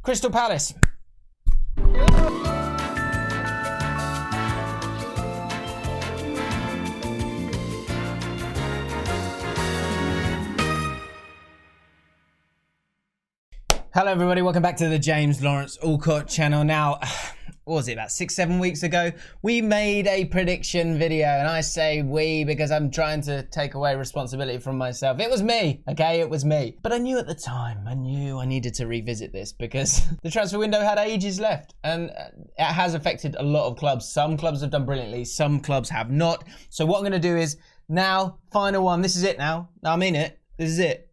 Crystal Palace. Hello everybody, welcome back to the James Lawrence Allcott channel. Now, what was it, about 6-7 weeks ago, we made a prediction video, and I say we because I'm trying to take away responsibility from myself. It was me, okay, it was me. But I knew at the time, I needed to revisit this because the transfer window had ages left, and it has affected a lot of clubs. Some clubs have done brilliantly, some clubs have not. So what I'm gonna do is, now, final one, this is it now. I mean it, this is it.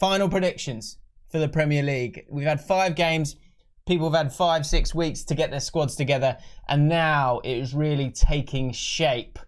Final predictions for the Premier League. We've had 5 games. People have had 5-6 weeks to get their squads together, and now it is really taking shape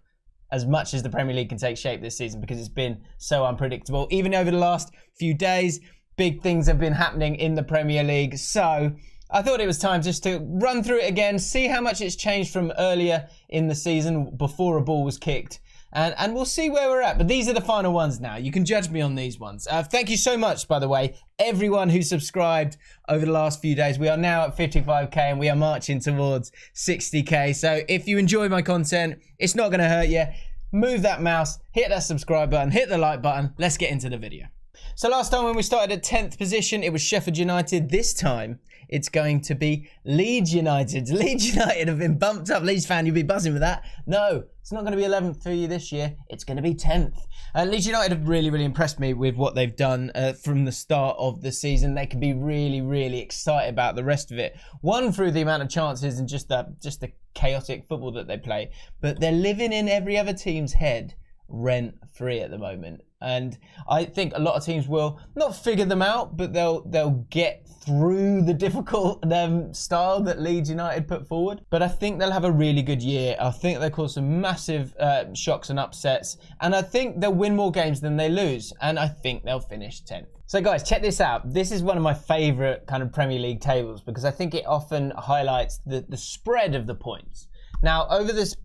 as much as the Premier League can take shape this season because it's been so unpredictable. Even over the last few days, big things have been happening in the Premier League. So I thought it was time just to run through it again, see how much it's changed from earlier in the season before a ball was kicked. And we'll see where we're at. But these are the final ones now. You can judge me on these ones. Thank you so much, by the way, everyone who subscribed over the last few days. We are now at 55k and we are marching towards 60k. So if you enjoy my content, it's not going to hurt you. Move that mouse, hit that subscribe button, hit the like button. Let's get into the video. So last time when we started at 10th position, it was Sheffield United. This time, it's going to be Leeds United. Leeds United have been bumped up. Leeds fan, you'll be buzzing with that. No, it's not going to be 11th for you this year. It's going to be 10th. Leeds United have really, really impressed me with what they've done from the start of the season. They can be really, really excited about the rest of it. One, through the amount of chances and just the chaotic football that they play. But they're living in every other team's head rent-free at the moment. And I think a lot of teams will not figure them out, but they'll get through the difficult style that Leeds United put forward. But I think they'll have a really good year. I think they'll cause some massive shocks and upsets. And I think they'll win more games than they lose. And I think they'll finish 10th. So guys, check this out. This is one of my favourite kind of Premier League tables because I think it often highlights the spread of the points. Now, over this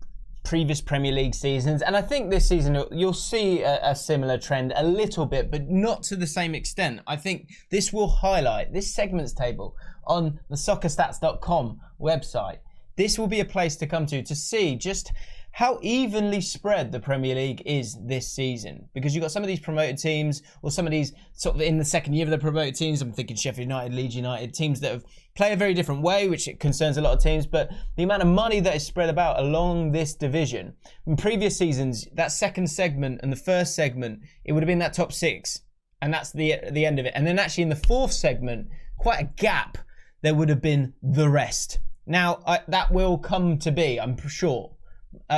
previous Premier League seasons, and I think this season you'll see a similar trend a little bit, but not to the same extent. I think this will highlight, this segments table on the soccerstats.com website, this will be a place to come to see just how evenly spread the Premier League is this season. Because you've got some of these promoted teams, or some of these sort of in the second year of the promoted teams, I'm thinking Sheffield United, Leeds United, teams that have play a very different way, which it concerns a lot of teams, but the amount of money that is spread about along this division. In previous seasons, that second segment and the first segment, it would have been that top 6, and that's the end of it. And then actually in the fourth segment, quite a gap, there would have been the rest. Now, that will come to be, I'm sure.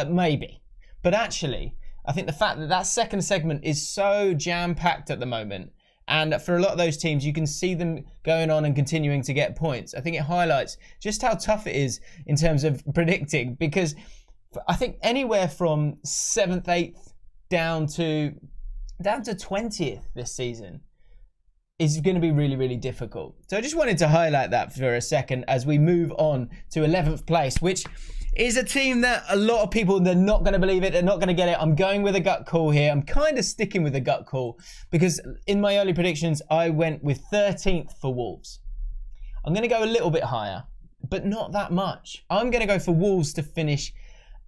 Maybe. But actually, I think the fact that that second segment is so jam-packed at the moment, and for a lot of those teams, you can see them going on and continuing to get points. I think it highlights just how tough it is in terms of predicting, because I think anywhere from 7th, 8th down to 20th this season is going to be really, really difficult. So I just wanted to highlight that for a second as we move on to 11th place, which is a team that a lot of people, they're not going to believe it, they're not going to get it. I'm going with a gut call here. I'm kind of sticking with a gut call because in my early predictions, I went with 13th for Wolves. I'm going to go a little bit higher, but not that much. I'm going to go for Wolves to finish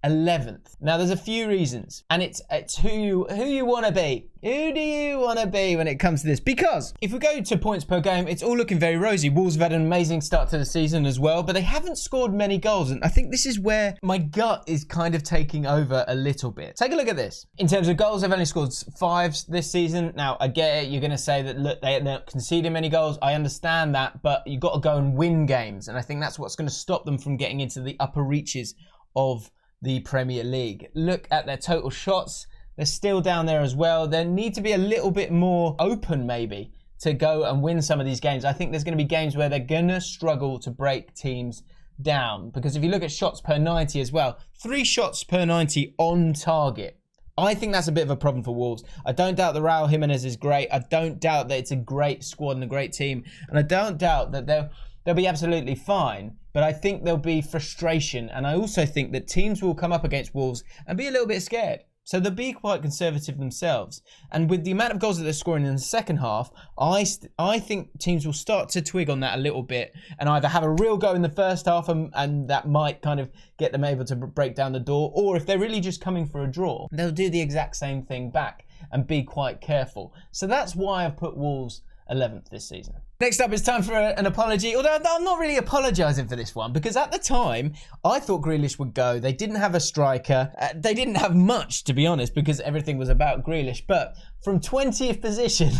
11th. Now, there's a few reasons, and it's who you want to be. Who do you want to be when it comes to this? Because if we go to points per game, it's all looking very rosy. Wolves have had an amazing start to the season as well, but they haven't scored many goals, and I think this is where my gut is kind of taking over a little bit. Take a look at this. In terms of goals, they've only scored 5 this season. Now, I get it. You're going to say that, look, they're not conceding many goals. I understand that, but you've got to go and win games, and I think that's what's going to stop them from getting into the upper reaches of the Premier League. Look at their total shots. They're still down there as well. They need to be a little bit more open maybe to go and win some of these games. I think there's going to be games where they're going to struggle to break teams down, because if you look at shots per 90 as well, 3 shots per 90 on target. I think that's a bit of a problem for Wolves. I don't doubt that Raul Jimenez is great. I don't doubt that it's a great squad and a great team. And I don't doubt that they'll be absolutely fine. But I think there'll be frustration. And I also think that teams will come up against Wolves and be a little bit scared. So they'll be quite conservative themselves. And with the amount of goals that they're scoring in the second half, I think teams will start to twig on that a little bit and either have a real go in the first half and that might kind of get them able to break down the door, or if they're really just coming for a draw, they'll do the exact same thing back and be quite careful. So that's why I've put Wolves 11th this season. Next up, it's time for an apology, although I'm not really apologising for this one, because at the time, I thought Grealish would go. They didn't have a striker. They didn't have much, to be honest, because everything was about Grealish. But from 20th position,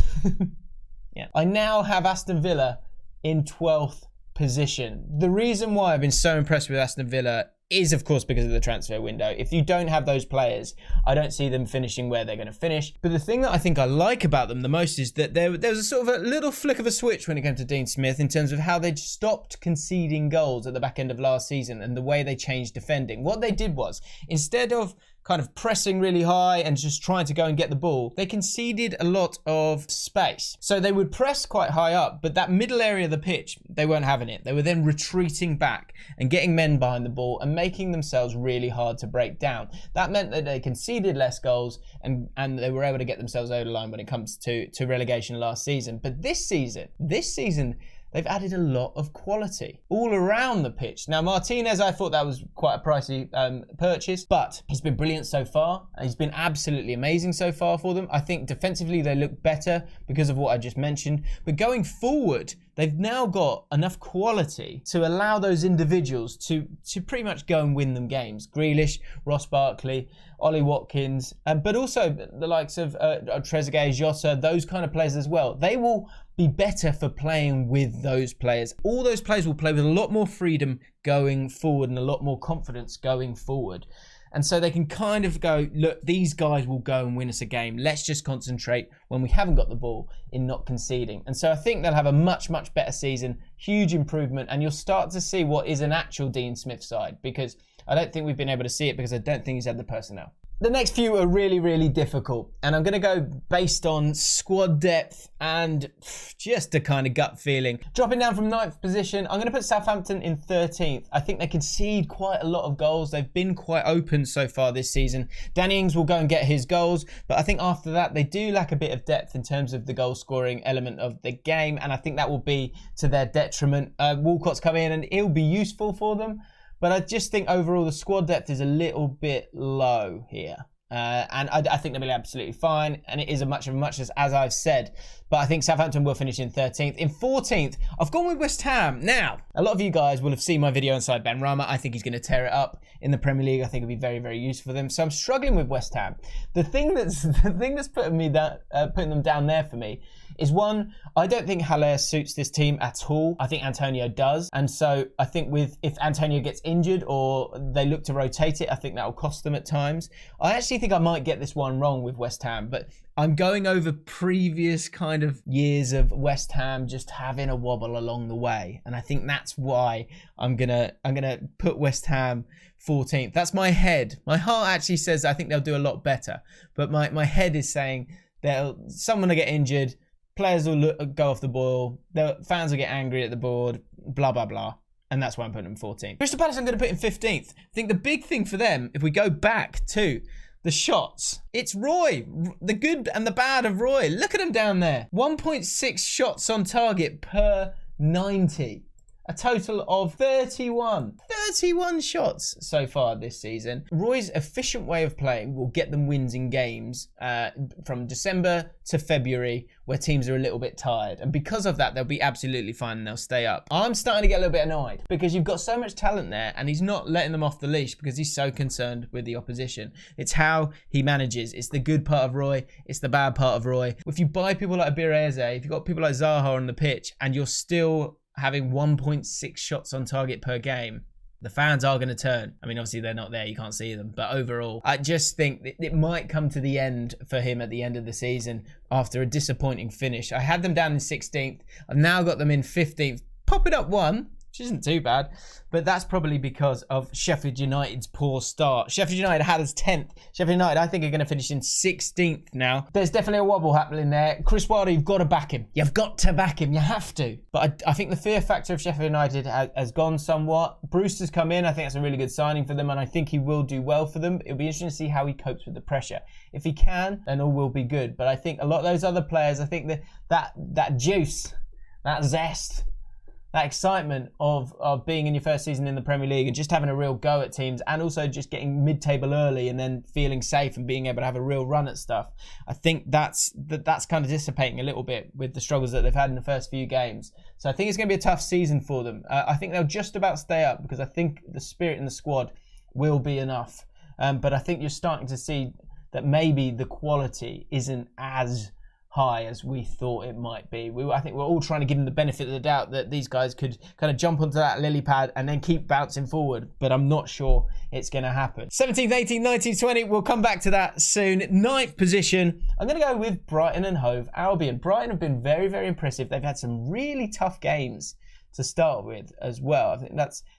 yeah, I now have Aston Villa in 12th position. The reason why I've been so impressed with Aston Villa is, of course, because of the transfer window. If you don't have those players, I don't see them finishing where they're going to finish. But the thing that I think I like about them the most is that there was a sort of a little flick of a switch when it came to Dean Smith in terms of how they stopped conceding goals at the back end of last season and the way they changed defending. What they did was, instead of kind of pressing really high and just trying to go and get the ball, they conceded a lot of space. So they would press quite high up, but that middle area of the pitch, they weren't having it. They were then retreating back and getting men behind the ball and making themselves really hard to break down. That meant that they conceded less goals and they were able to get themselves over the line when it comes to relegation last season. But this season, they've added a lot of quality all around the pitch. Now, Martinez, I thought that was quite a pricey purchase, but he's been brilliant so far. He's been absolutely amazing so far for them. I think defensively they look better because of what I just mentioned. But going forward, they've now got enough quality to allow those individuals to pretty much go and win them games. Grealish, Ross Barkley, Ollie Watkins, but also the likes of Trezeguet, Jota, those kind of players as well. They will be better for playing with those players. All those players will play with a lot more freedom going forward and a lot more confidence going forward. And so they can kind of go, look, these guys will go and win us a game. Let's just concentrate when we haven't got the ball in not conceding. And so I think they'll have a much, much better season, huge improvement, and you'll start to see what is an actual Dean Smith side, because I don't think we've been able to see it because I don't think he's had the personnel. The next few are really, really difficult, and I'm going to go based on squad depth and just a kind of gut feeling. Dropping down from 9th position, I'm going to put Southampton in 13th. I think they concede quite a lot of goals. They've been quite open so far this season. Danny Ings will go and get his goals, but I think after that they do lack a bit of depth in terms of the goal scoring element of the game, and I think that will be to their detriment. Walcott's come in and he'll be useful for them. But I just think overall the squad depth is a little bit low here. And I think they'll be absolutely fine. And it is as much as I've said. But I think Southampton will finish in 13th. In 14th, I've gone with West Ham. Now, a lot of you guys will have seen my video inside Ben Rama. I think he's going to tear it up in the Premier League. I think it'll be very, very useful for them. So I'm struggling with West Ham. The thing that's putting them down there for me is, one, I don't think Haller suits this team at all. I think Antonio does. And so I think if Antonio gets injured or they look to rotate it, I think that will cost them at times. I actually think I might get this one wrong with West Ham, but I'm going over previous kind of years of West Ham just having a wobble along the way. And I think that's why I'm gonna put West Ham 14th. That's my head. My heart actually says I think they'll do a lot better. But my head is saying someone will get injured, players will go off the boil, the fans will get angry at the board, blah, blah, blah. And that's why I'm putting them 14th. Crystal Palace I'm going to put in 15th. I think the big thing for them, if we go back to the shots, it's Roy, the good and the bad of Roy. Look at him down there. 1.6 shots on target per 90. A total of 31 shots so far this season. Roy's efficient way of playing will get them wins in games from December to February where teams are a little bit tired. And because of that, they'll be absolutely fine and they'll stay up. I'm starting to get a little bit annoyed because you've got so much talent there and he's not letting them off the leash because he's so concerned with the opposition. It's how he manages. It's the good part of Roy. It's the bad part of Roy. If you buy people like Bireze, if you've got people like Zaha on the pitch and you're still having 1.6 shots on target per game, the fans are going to turn. I mean, obviously they're not there, you can't see them, but overall, I just think it might come to the end for him at the end of the season after a disappointing finish. I had them down in 16th. I've now got them in 15th. Pop it up one, which isn't too bad, but that's probably because of Sheffield United's poor start. Sheffield United had us 10th. Sheffield United, I think, are going to finish in 16th now. There's definitely a wobble happening there. Chris Wilder, you've got to back him. You've got to back him. You have to. But I think the fear factor of Sheffield United has gone somewhat. Brewster's come in. I think that's a really good signing for them, and I think he will do well for them. It'll be interesting to see how he copes with the pressure. If he can, then all will be good. But I think a lot of those other players, I think that juice, that zest, that excitement of being in your first season in the Premier League and just having a real go at teams, and also just getting mid-table early and then feeling safe and being able to have a real run at stuff. I think that's kind of dissipating a little bit with the struggles that they've had in the first few games. So I think it's going to be a tough season for them. I think they'll just about stay up because I think the spirit in the squad will be enough. But I think you're starting to see that maybe the quality isn't as high as we thought it might be. I think we're all trying to give them the benefit of the doubt that these guys could kind of jump onto that lily pad and then keep bouncing forward, but I'm not sure it's going to happen. 17th, 18th, 19th, 20th, we'll come back to that soon. 9th position, I'm going to go with Brighton and Hove Albion. Brighton have been very, very impressive. They've had some really tough games to start with as well. I think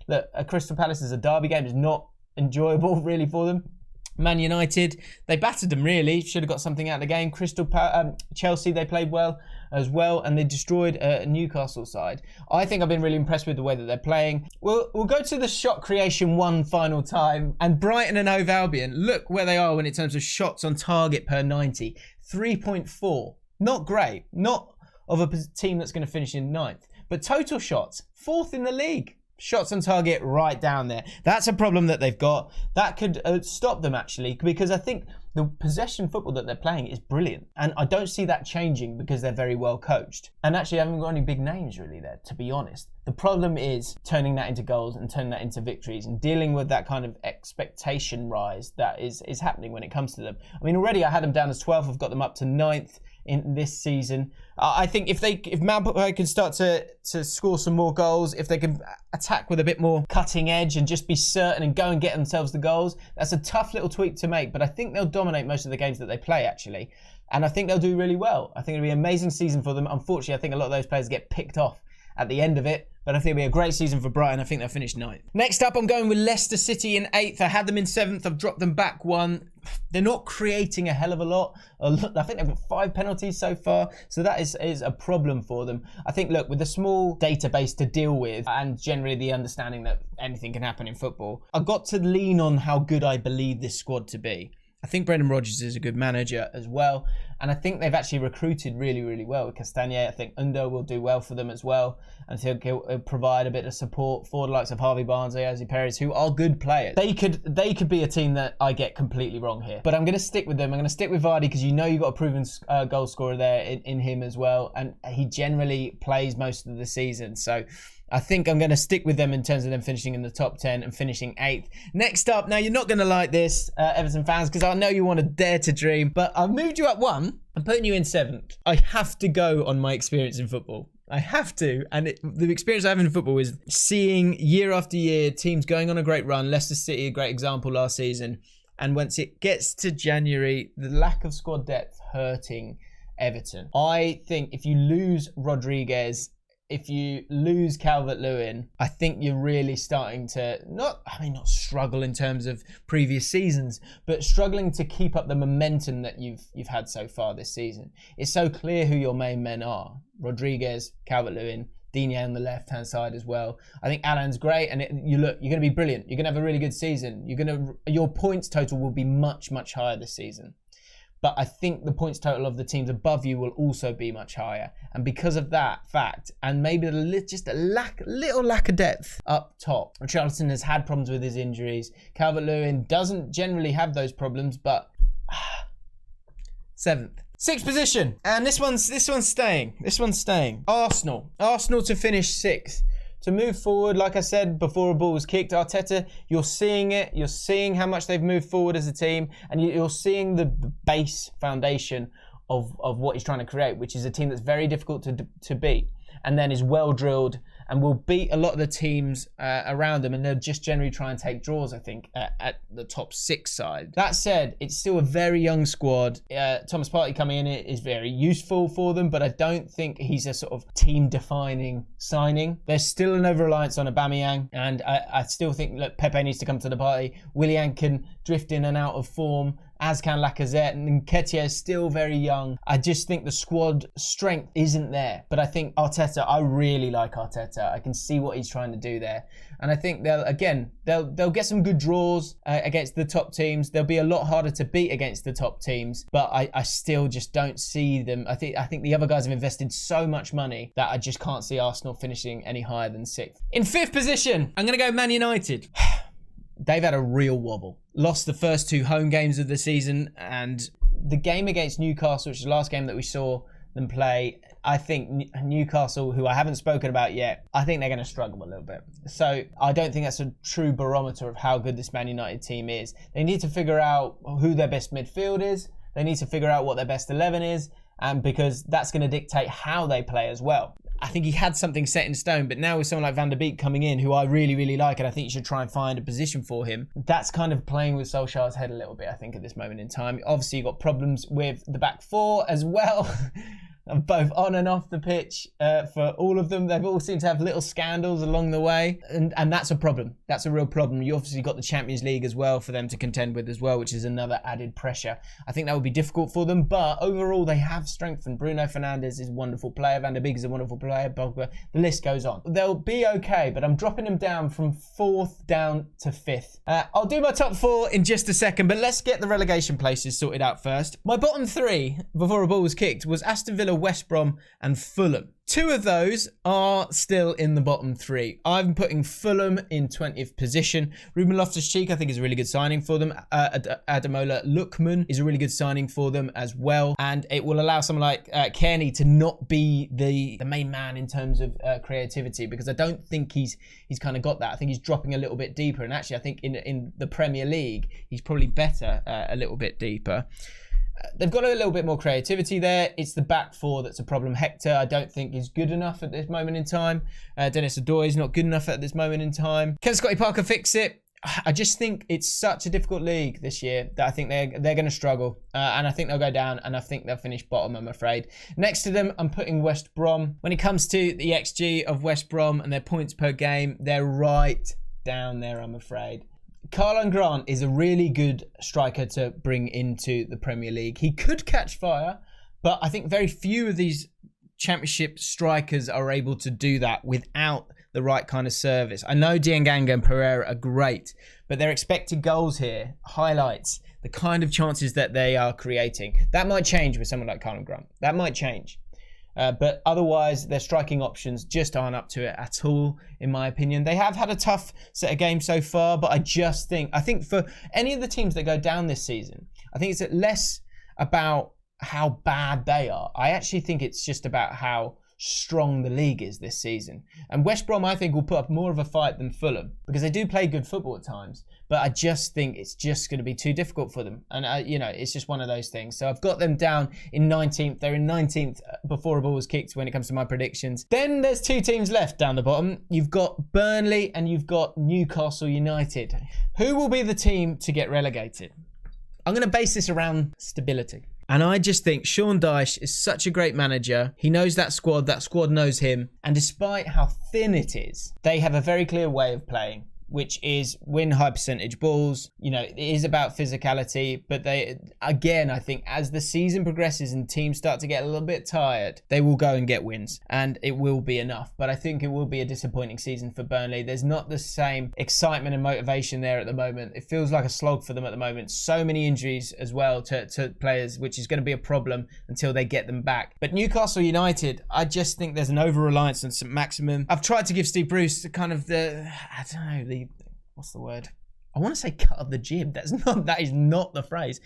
look, Crystal Palace is a derby game. It's not enjoyable really for them. Man United, they battered them really. Should have got something out of the game. Chelsea, they played well as well, and they destroyed a Newcastle side. I think I've been really impressed with the way that they're playing. We'll go to the shot creation one final time, and Brighton and Hove Albion, look where they are in terms of shots on target per 90. 3.4. Not great. Not of a team that's going to finish in 9th. But total shots, 4th in the league. Shots on target right down there. That's a problem that they've got. That could stop them actually, because I think the possession football that they're playing is brilliant. And I don't see that changing because they're very well coached. And actually I haven't got any big names really there, to be honest. The problem is turning that into goals and turning that into victories and dealing with that kind of expectation rise that is happening when it comes to them. I mean, already I had them down as 12th. I've got them up to 9th in this season. I think if Maupay can start to score some more goals, if they can attack with a bit more cutting edge and just be certain and go and get themselves the goals, that's a tough little tweak to make, but I think they'll dominate most of the games that they play actually. And I think they'll do really well. I think it'll be an amazing season for them. Unfortunately, I think a lot of those players get picked off at the end of it, but I think it'll be a great season for Brighton. I think they'll finish 9th. Next up, I'm going with Leicester City in 8th. I had them in 7th. I've dropped them back 1. They're not creating a hell of a lot. I think they've got 5 penalties so far, so that is a problem for them. I think, look, with the small database to deal with and generally the understanding that anything can happen in football, I've got to lean on how good I believe this squad to be. I think Brendan Rodgers is a good manager as well. And I think they've actually recruited really, really well with Castagna. I think Undo will do well for them as well. And he'll provide a bit of support for the likes of Harvey Barnes, Jose Perez, who are good players. They could be a team that I get completely wrong here. But I'm going to stick with them. I'm going to stick with Vardy because you know you've got a proven goal scorer there in him as well. And he generally plays most of the season. So I think I'm going to stick with them in terms of them finishing in the top 10 and finishing 8th. Next up, now you're not going to like this, Everton fans, because I know you want to dare to dream, but I've moved you up 1. I'm putting you in 7th. I have to go on my experience in football. I have to. And the experience I have in football is seeing year after year teams going on a great run. Leicester City, a great example last season. And once it gets to January, the lack of squad depth hurting Everton. I think if you lose Rodriguez, if you lose Calvert-Lewin, I think you're really starting to not struggle in terms of previous seasons, but struggling to keep up the momentum that you've had so far this season. It's so clear who your main men are. Rodriguez, Calvert-Lewin, Digne on the left-hand side as well. I think Alan's great, and you're going to be brilliant. You're going to have a really good season. Your points total will be much, much higher this season. But I think the points total of the teams above you will also be much higher. And because of that fact, and maybe just a little lack of depth up top. Richarlison has had problems with his injuries. Calvert-Lewin doesn't generally have those problems, but 7th. 6th position. And this one's staying. This one's staying. Arsenal to finish 6th. To move forward, like I said, before a ball was kicked, Arteta, you're seeing it. You're seeing how much they've moved forward as a team, and you're seeing the base foundation of what he's trying to create, which is a team that's very difficult to beat, and then is well drilled and will beat a lot of the teams around them, and they'll just generally try and take draws, I think, at the top 6 side. That said, it's still a very young squad. Thomas Partey coming in is very useful for them, but I don't think he's a sort of team-defining signing. There's still an over-reliance on Aubameyang, and I still think, look, Pepe needs to come to the party. Willian can drift in and out of form, as can Lacazette, and Nketiah is still very young. I just think the squad strength isn't there. But I think Arteta, I really like Arteta. I can see what he's trying to do there. And I think they'll get some good draws against the top teams. They'll be a lot harder to beat against the top teams, but I still just don't see them. I think the other guys have invested so much money that I just can't see Arsenal finishing any higher than 6th. In 5th position, I'm going to go Man United. They've had a real wobble. Lost the first 2 home games of the season, and the game against Newcastle, which is the last game that we saw them play, I think Newcastle, who I haven't spoken about yet, I think they're going to struggle a little bit. So I don't think that's a true barometer of how good this Man United team is. They need to figure out who their best midfield is. They need to figure out what their best 11 is, and because that's going to dictate how they play as well. I think he had something set in stone, but now with someone like Van der Beek coming in, who I really, really like, and I think you should try and find a position for him, that's kind of playing with Solskjaer's head a little bit, I think, at this moment in time. Obviously, you've got problems with the back 4 as well. Both on and off the pitch for all of them. They've all seemed to have little scandals along the way. And that's a problem. That's a real problem. You obviously got the Champions League as well for them to contend with as well, which is another added pressure. I think that would be difficult for them. But overall, they have strengthened. Bruno Fernandes is a wonderful player. Van der Beek is a wonderful player. Pogba, the list goes on. They'll be okay, but I'm dropping them down from 4th down to 5th. I'll do my top 4 in just a second, but let's get the relegation places sorted out first. My bottom 3, before a ball was kicked, was Aston Villa, West Brom and Fulham. 2 of those are still in the bottom 3. I'm putting Fulham in 20th position. Ruben Loftus-Cheek, I think, is a really good signing for them. Ademola Lookman is a really good signing for them as well. And it will allow someone like Kearney to not be the main man in terms of creativity, because I don't think he's kind of got that. I think he's dropping a little bit deeper. And actually, I think in the Premier League, he's probably better a little bit deeper. They've got a little bit more creativity there. It's the back 4 that's a problem. Hector, I don't think, is good enough at this moment in time. Dennis Odoi is not good enough at this moment in time. Can Scotty Parker fix it? I just think it's such a difficult league this year that I think they're going to struggle. And I think they'll go down, and I think they'll finish bottom, I'm afraid. Next to them, I'm putting West Brom. When it comes to the XG of West Brom and their points per game, they're right down there, I'm afraid. Karlan Grant is a really good striker to bring into the Premier League. He could catch fire, but I think very few of these Championship strikers are able to do that without the right kind of service. I know Dianganga and Pereira are great, but their expected goals here highlights the kind of chances that they are creating. That might change with someone like Karlan Grant. That might change. But otherwise, their striking options just aren't up to it at all, in my opinion. They have had a tough set of games so far, but I think for any of the teams that go down this season, I think it's less about how bad they are. I actually think it's just about how strong the league is this season. And West Brom, I think, will put up more of a fight than Fulham, because they do play good football at times, but I just think it's just going to be too difficult for them. And, it's just one of those things. So I've got them down in 19th. They're in 19th before a ball was kicked when it comes to my predictions. Then there's 2 teams left down the bottom. You've got Burnley and you've got Newcastle United. Who will be the team to get relegated? I'm going to base this around stability. And I just think Sean Dyche is such a great manager. He knows that squad knows him. And despite how thin it is, they have a very clear way of playing, which is win high percentage balls. It is about physicality, but they, again, I think as the season progresses and teams start to get a little bit tired, they will go and get wins, and it will be enough. But I think it will be a disappointing season for Burnley. There's not the same excitement and motivation there at the moment. It feels like a slog for them at the moment. So many injuries as well to players, which is going to be a problem until they get them back. But Newcastle United, I just think there's an over-reliance on St. Maximin. I've tried to give Steve Bruce kind of what's the word? I want to say cut of the jib. That is not the phrase.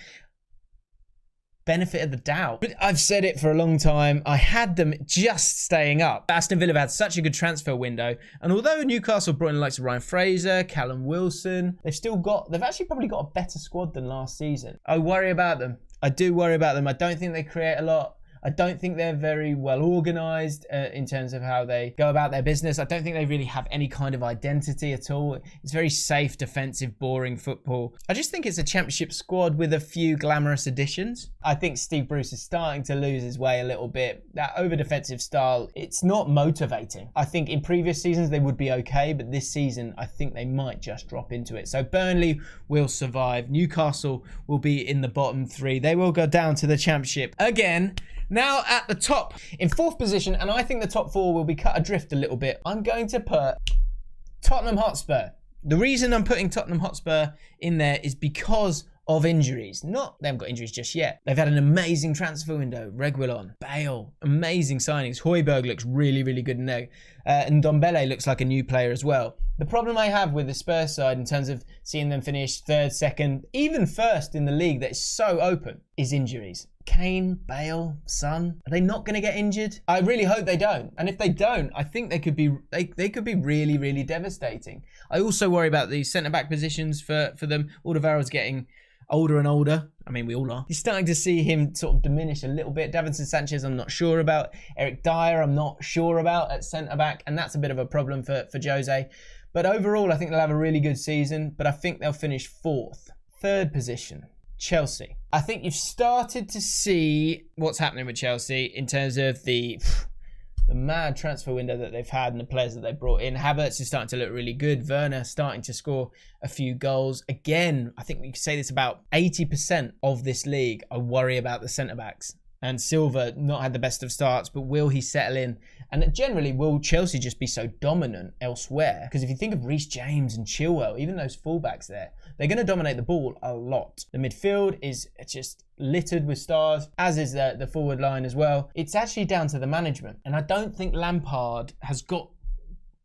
Benefit of the doubt. But I've said it for a long time. I had them just staying up. Aston Villa have had such a good transfer window. And although Newcastle brought in the likes of Ryan Fraser, Callum Wilson, they've actually probably got a better squad than last season. I worry about them. I do worry about them. I don't think they create a lot. I don't think they're very well organised in terms of how they go about their business. I don't think they really have any kind of identity at all. It's very safe, defensive, boring football. I just think it's a championship squad with a few glamorous additions. I think Steve Bruce is starting to lose his way a little bit. That over-defensive style, it's not motivating. I think in previous seasons they would be okay, but this season I think they might just drop into it. So Burnley will survive. Newcastle will be in the bottom three. They will go down to the championship again. Now at the top, in fourth position, and I think the top four will be cut adrift a little bit, I'm going to put Tottenham Hotspur. The reason I'm putting Tottenham Hotspur in there is because of injuries. Not, they haven't got injuries just yet. They've had an amazing transfer window. Reguilon, Bale, amazing signings. Højbjerg looks really, really good in there. And Ndombele looks like a new player as well. The problem I have with the Spurs side in terms of seeing them finish third, second, even first in the league that is so open is injuries. Kane, Bale, Son, are they not going to get injured? I really hope they don't. And if they don't, I think they could be really, really devastating. I also worry about the centre-back positions for them. Alderweireld's getting older and older. I mean, we all are. You're starting to see him sort of diminish a little bit. Davinson Sanchez, I'm not sure about. Eric Dyer, I'm not sure about at centre-back. And that's a bit of a problem for Jose. But overall, I think they'll have a really good season. But I think they'll finish fourth. Third position, Chelsea. I think you've started to see what's happening with Chelsea in terms of the mad transfer window that they've had and the players that they've brought in. Havertz is starting to look really good. Werner starting to score a few goals. Again, I think we can say this about 80% of this league. I worry about the centre-backs. And Silva not had the best of starts, but will he settle in? And generally, will Chelsea just be so dominant elsewhere? Because if you think of Reece James and Chilwell, even those fullbacks there, they're going to dominate the ball a lot. The midfield is just littered with stars, as is the forward line as well. It's actually down to the management. And I don't think Lampard has got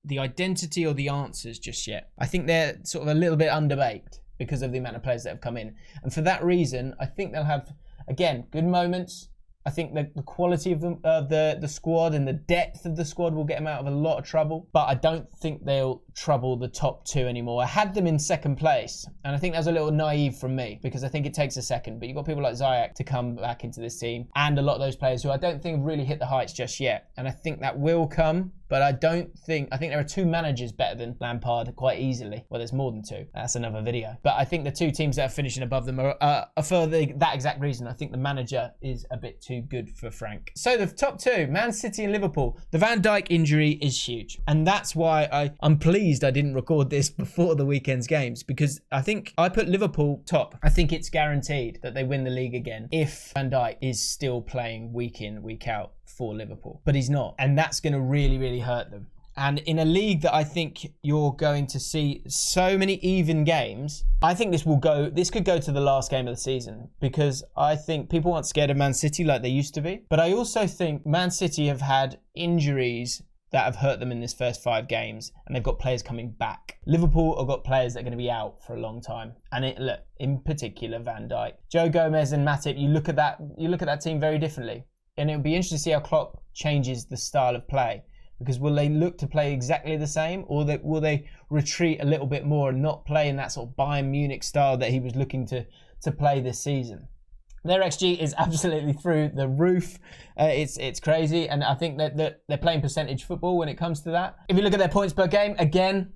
the identity or the answers just yet. I think they're sort of a little bit underbaked because of the amount of players that have come in. And for that reason, I think they'll have, again, good moments. I think the quality of the squad and the depth of the squad will get them out of a lot of trouble. But I don't think they'll trouble the top two anymore. I had them in second place. And I think that was a little naive from me because I think it takes a second. But you've got people like Ziyech to come back into this team. And a lot of those players who I don't think have really hit the heights just yet. And I think that will come. But I think there are two managers better than Lampard quite easily. Well, there's more than two. That's another video. But I think the two teams that are finishing above them are for that exact reason. I think the manager is a bit too good for Frank. So the top two, Man City and Liverpool. The Van Dijk injury is huge. And that's why I'm pleased I didn't record this before the weekend's games. Because I think I put Liverpool top. I think it's guaranteed that they win the league again if Van Dijk is still playing week in, week out for Liverpool. But he's not. And that's going to really, really hurt them. And in a league that I think you're going to see so many even games, I think this could go to the last game of the season because I think people aren't scared of Man City like they used to be. But I also think Man City have had injuries that have hurt them in this first 5 games, and they've got players coming back. Liverpool have got players that are going to be out for a long time. And look, in particular, Van Dijk. Joe Gomez and Matip, you look at that team very differently. And it'll be interesting to see how Klopp changes the style of play. Because will they look to play exactly the same, or will they retreat a little bit more and not play in that sort of Bayern Munich style that he was looking to play this season? Their XG is absolutely through the roof. It's crazy, and I think that they're playing percentage football when it comes to that. If you look at their points per game, again,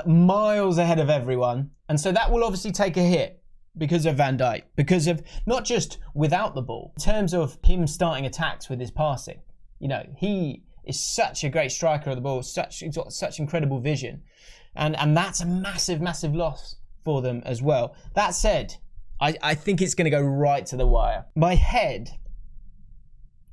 miles ahead of everyone, and so that will obviously take a hit. Because of Van Dijk, because of not just without the ball, in terms of him starting attacks with his passing. You know, he is such a great striker of the ball, he's got such incredible vision. And that's a massive, massive loss for them as well. That said, I think it's going to go right to the wire. My head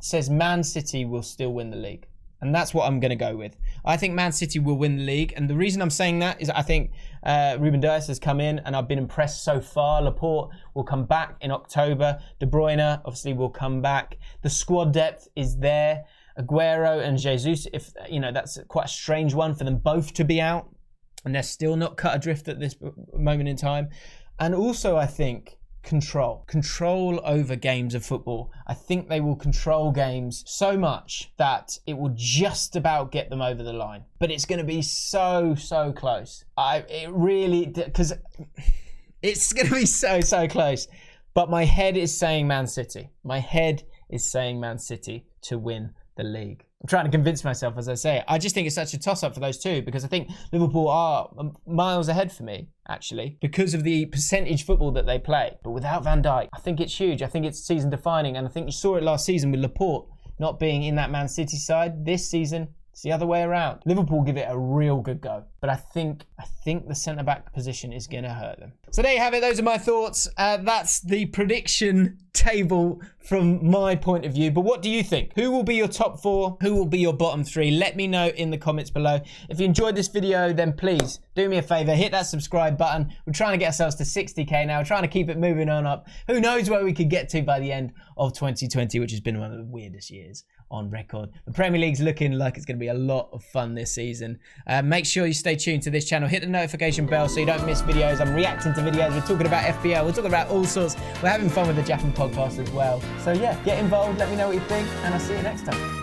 says Man City will still win the league. And that's what I'm going to go with. I think Man City will win the league. And the reason I'm saying that is I think Ruben Dias has come in and I've been impressed so far. Laporte will come back in October. De Bruyne obviously will come back. The squad depth is there. Aguero and Jesus, that's quite a strange one for them both to be out. And they're still not cut adrift at this moment in time. And also I think control over games of football. I think they will control games so much that it will just about get them over the line, but it's going to be so close. Because it's going to be so close, but my head is saying Man City. My head is saying Man City to win the league. I'm trying to convince myself as I say it. I just think it's such a toss-up for those two because I think Liverpool are miles ahead for me, actually, because of the percentage football that they play. But without Van Dijk, I think it's huge. I think it's season-defining, and I think you saw it last season with Laporte not being in that Man City side. This season, it's the other way around. Liverpool give it a real good go, but I think the centre-back position is going to hurt them. So there you have it. Those are my thoughts. That's the prediction table from my point of view. But what do you think? Who will be your top 4? Who will be your bottom 3? Let me know in the comments below. If you enjoyed this video, then please do me a favour. Hit that subscribe button. We're trying to get ourselves to 60k now. We're trying to keep it moving on up. Who knows where we could get to by the end of 2020, which has been one of the weirdest years on record. The Premier League's looking like it's going to be a lot of fun this season. Make sure you stay tuned to this channel. Hit the notification bell so you don't miss videos. I'm reacting to videos. We're talking about FPL. We're talking about all sorts. We're having fun with the Japan podcast as well. So yeah, get involved. Let me know what you think, and I'll see you next time.